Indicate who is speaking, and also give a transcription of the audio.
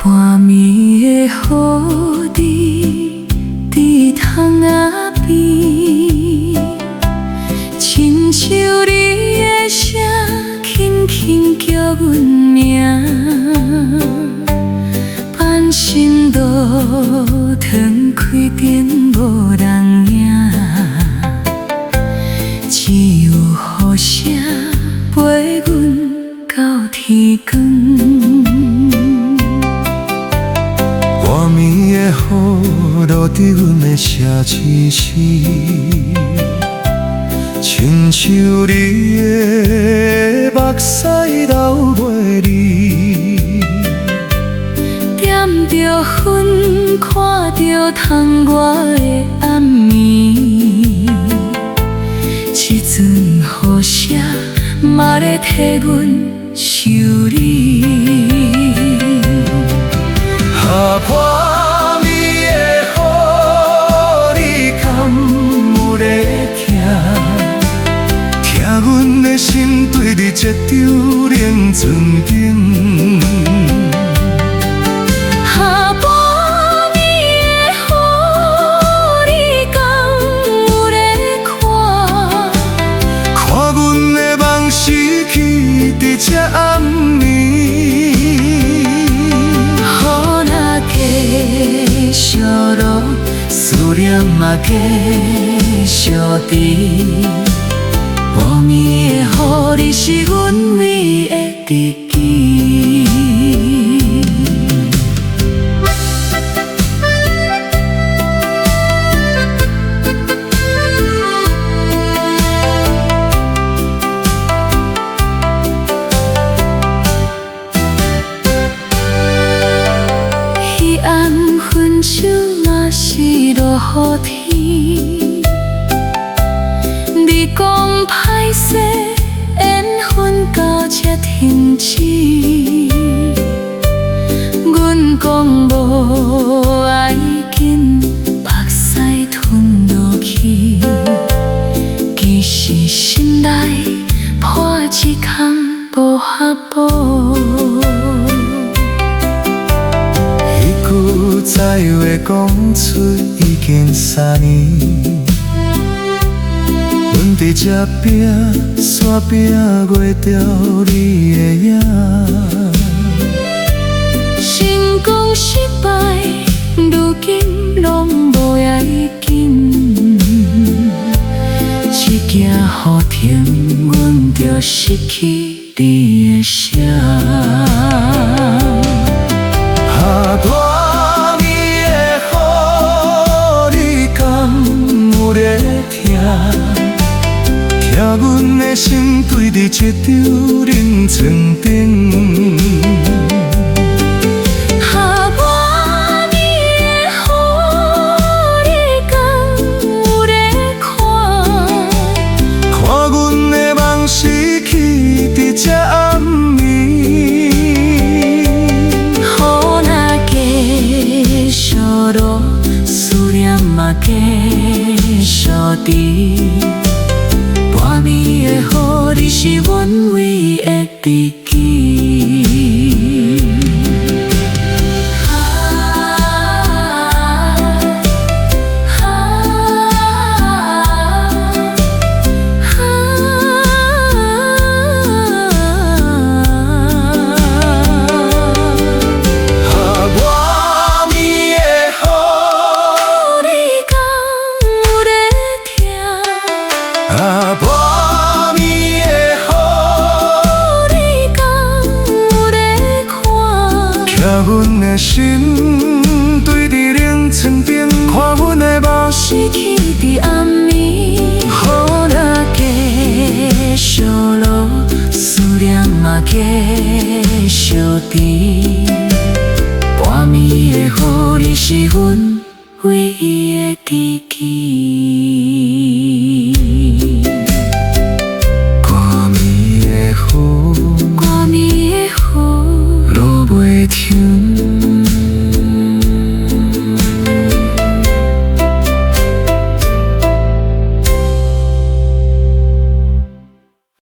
Speaker 1: 밤이의 호디 뒤탕 앞이 진치우리의 샤 킹킹 껴운며 반신도 등퀴된 보랑야 지우호샤 외군 가오티근
Speaker 2: 밤이의 호로디움의 샤지시 진치우리의 박사이다우베리
Speaker 1: 뺨벼훈 과디오 당과의 안미 지증호샤 말의 태군 시우리
Speaker 2: 밤이의 허리 감물에 튀아군 내 심堆的丢脸曾经
Speaker 1: 밤이의 허리 강물에
Speaker 2: 과군 내 방식이 되자 않니 쇼로 수렴하게 쇼디 범위의 허리 시군 위에 띠기 주마시로 호디 니공 파이세 엔 cao che thiên chi 군 공보 아이긴 박사의 돈도기 기시 신다이 포지강 보하보在为讲出已经3年，阮伫这拼山拼月掉你的影，
Speaker 1: 成功失败，如今拢无要紧，一件好停，阮就失去你的声。
Speaker 2: 听阮的心对伫一张人床顶，
Speaker 1: 밤이의 허리 강물에
Speaker 2: 看阮的梦失去伫这暗暝，
Speaker 1: 好那个서로 수렴하게 쇼디 밤이의 허리 시원 위에 띠기
Speaker 2: 밤이의 허리 강물에看阮的心对伫冷床边，看阮的梦
Speaker 1: 失去伫暗暝，好那个小路思念嘛，继续甜。伊的予你是阮唯一的知己。